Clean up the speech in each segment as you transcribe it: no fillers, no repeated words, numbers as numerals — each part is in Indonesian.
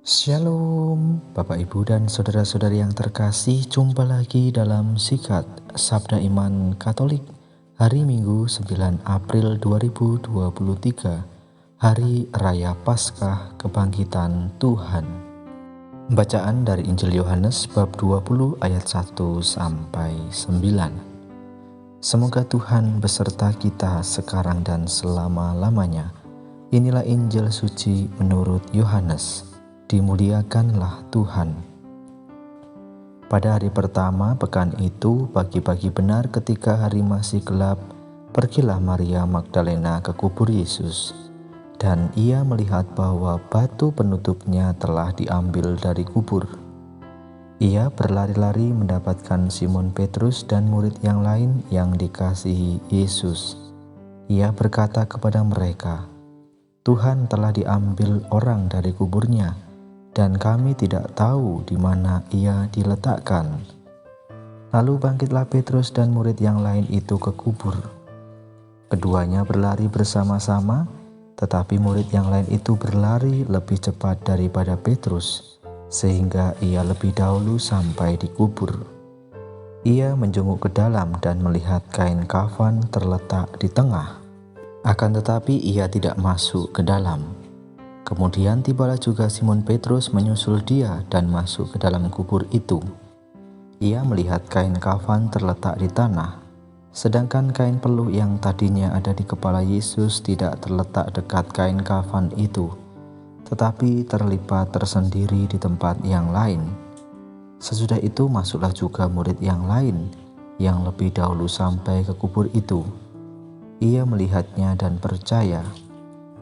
Shalom, Bapak Ibu dan saudara-saudari yang terkasih, jumpa lagi dalam Sikat Sabda Iman Katolik hari Minggu 9 April 2023, Hari Raya Paskah Kebangkitan Tuhan. Bacaan dari Injil Yohanes bab 20 ayat 1 sampai 9. Semoga Tuhan beserta kita sekarang dan selama-lamanya. Inilah Injil suci menurut Yohanes. Dimuliakanlah Tuhan. Pada hari pertama pekan itu, pagi-pagi benar ketika hari masih gelap, pergilah Maria Magdalena ke kubur Yesus, dan ia melihat bahwa batu penutupnya telah diambil dari kubur. Ia berlari-lari mendapatkan Simon Petrus dan murid yang lain yang dikasihi Yesus. Ia berkata kepada mereka, "Tuhan telah diambil orang dari kuburnya, dan kami tidak tahu di mana ia diletakkan." Lalu bangkitlah Petrus dan murid yang lain itu ke kubur. Keduanya berlari bersama-sama, tetapi murid yang lain itu berlari lebih cepat daripada Petrus, sehingga ia lebih dahulu sampai di kubur. Ia menjunguk ke dalam dan melihat kain kafan terletak di tengah, akan tetapi ia tidak masuk ke dalam. Kemudian tibalah juga Simon Petrus menyusul dia dan masuk ke dalam kubur itu. Ia melihat kain kafan terletak di tanah, sedangkan kain peluh yang tadinya ada di kepala Yesus tidak terletak dekat kain kafan itu, tetapi terlipat tersendiri di tempat yang lain. Sesudah itu masuklah juga murid yang lain yang lebih dahulu sampai ke kubur itu. Ia melihatnya dan percaya,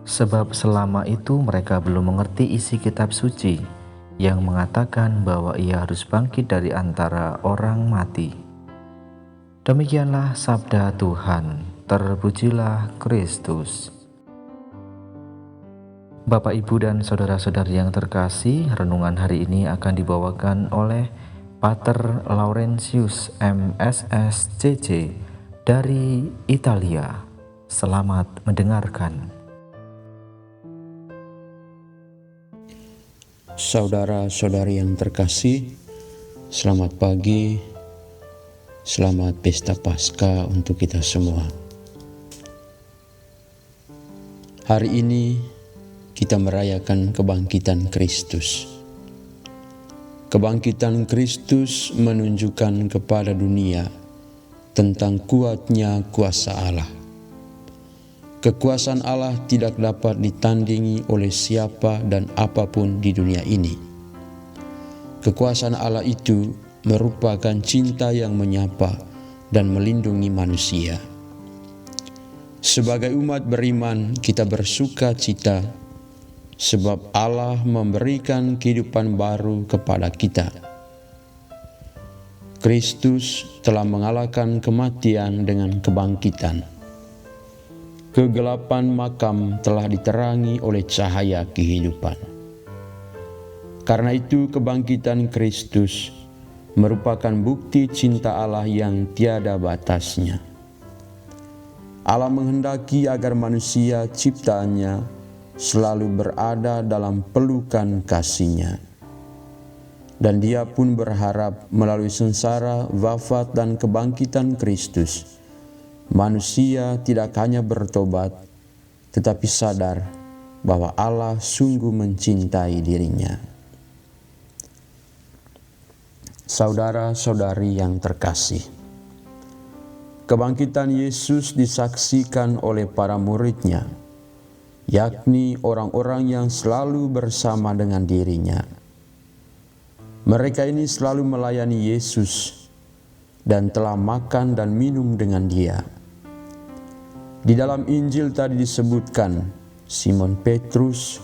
sebab selama itu mereka belum mengerti isi kitab suci yang mengatakan bahwa ia harus bangkit dari antara orang mati. Demikianlah sabda Tuhan. Terpujilah Kristus. Bapak, Ibu, dan saudara-saudari yang terkasih, renungan hari ini akan dibawakan oleh Pater Laurentius MSSCC dari Italia. Selamat mendengarkan. Saudara-saudari yang terkasih, selamat pagi, selamat pesta Paskah untuk kita semua. Hari ini kita merayakan kebangkitan Kristus. Kebangkitan Kristus menunjukkan kepada dunia tentang kuatnya kuasa Allah. Kekuasaan Allah tidak dapat ditandingi oleh siapa dan apapun di dunia ini. Kekuasaan Allah itu merupakan cinta yang menyapa dan melindungi manusia. Sebagai umat beriman, kita bersuka cita sebab Allah memberikan kehidupan baru kepada kita. Kristus telah mengalahkan kematian dengan kebangkitan. Kegelapan makam telah diterangi oleh cahaya kehidupan. Karena itu kebangkitan Kristus merupakan bukti cinta Allah yang tiada batasnya. Allah menghendaki agar manusia ciptaannya selalu berada dalam pelukan kasih-Nya. Dan Dia pun berharap melalui sengsara, wafat, dan kebangkitan Kristus, manusia tidak hanya bertobat, tetapi sadar bahwa Allah sungguh mencintai dirinya. Saudara-saudari yang terkasih, kebangkitan Yesus disaksikan oleh para murid-Nya, yakni orang-orang yang selalu bersama dengan dirinya. Mereka ini selalu melayani Yesus dan telah makan dan minum dengan Dia. Di dalam Injil tadi disebutkan Simon Petrus,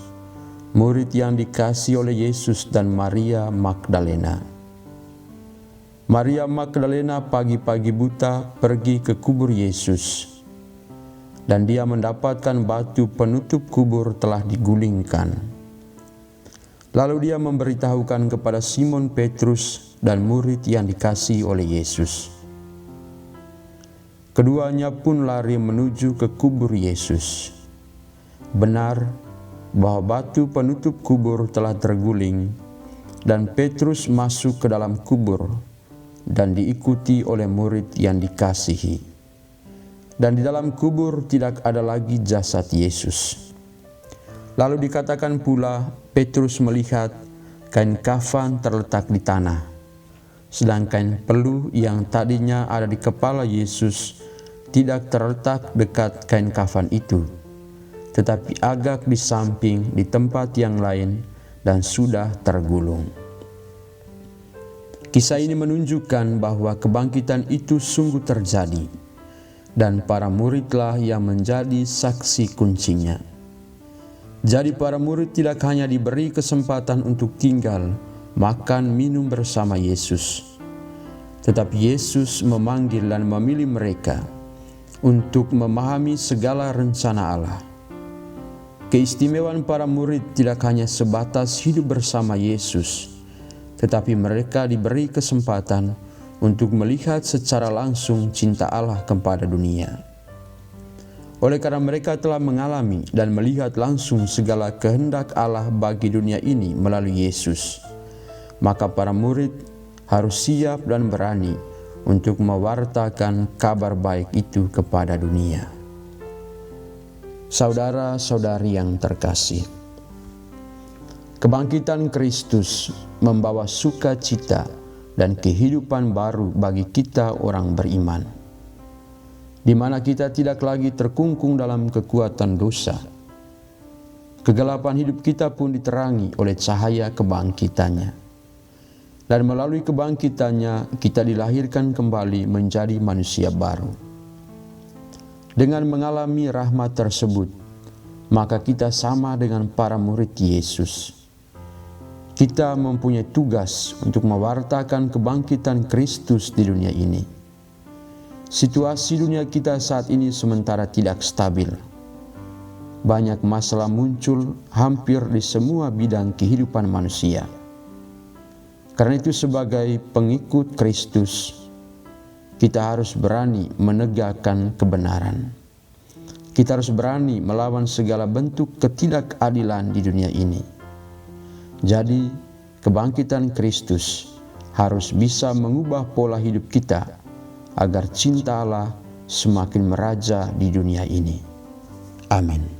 murid yang dikasihi oleh Yesus, dan Maria Magdalena. Maria Magdalena pagi-pagi buta pergi ke kubur Yesus, dan dia mendapatkan batu penutup kubur telah digulingkan. Lalu dia memberitahukan kepada Simon Petrus dan murid yang dikasihi oleh Yesus. Keduanya pun lari menuju ke kubur Yesus. Benar, bahwa batu penutup kubur telah terguling, dan Petrus masuk ke dalam kubur dan diikuti oleh murid yang dikasihi. Dan di dalam kubur tidak ada lagi jasad Yesus. Lalu dikatakan pula, Petrus melihat kain kafan terletak di tanah, sedangkan peluh yang tadinya ada di kepala Yesus tidak terletak dekat kain kafan itu, tetapi agak di samping di tempat yang lain dan sudah tergulung. Kisah ini menunjukkan bahwa kebangkitan itu sungguh terjadi, dan para muridlah yang menjadi saksi kuncinya. Jadi para murid tidak hanya diberi kesempatan untuk tinggal, makan, minum bersama Yesus, tetapi Yesus memanggil dan memilih mereka untuk memahami segala rencana Allah. Keistimewaan para murid tidak hanya sebatas hidup bersama Yesus, tetapi mereka diberi kesempatan untuk melihat secara langsung cinta Allah kepada dunia. Oleh karena mereka telah mengalami dan melihat langsung segala kehendak Allah bagi dunia ini melalui Yesus, maka para murid harus siap dan berani untuk mewartakan kabar baik itu kepada dunia. Saudara-saudari yang terkasih, kebangkitan Kristus membawa sukacita dan kehidupan baru bagi kita orang beriman, di mana kita tidak lagi terkungkung dalam kekuatan dosa. Kegelapan hidup kita pun diterangi oleh cahaya kebangkitannya. Dan melalui kebangkitannya kita dilahirkan kembali menjadi manusia baru. Dengan mengalami rahmat tersebut, maka kita sama dengan para murid Yesus. Kita mempunyai tugas untuk mewartakan kebangkitan Kristus di dunia ini. Situasi dunia kita saat ini sementara tidak stabil. Banyak masalah muncul hampir di semua bidang kehidupan manusia. Karena itu sebagai pengikut Kristus, kita harus berani menegakkan kebenaran. Kita harus berani melawan segala bentuk ketidakadilan di dunia ini. Jadi, kebangkitan Kristus harus bisa mengubah pola hidup kita agar cinta Allah semakin meraja di dunia ini. Amin.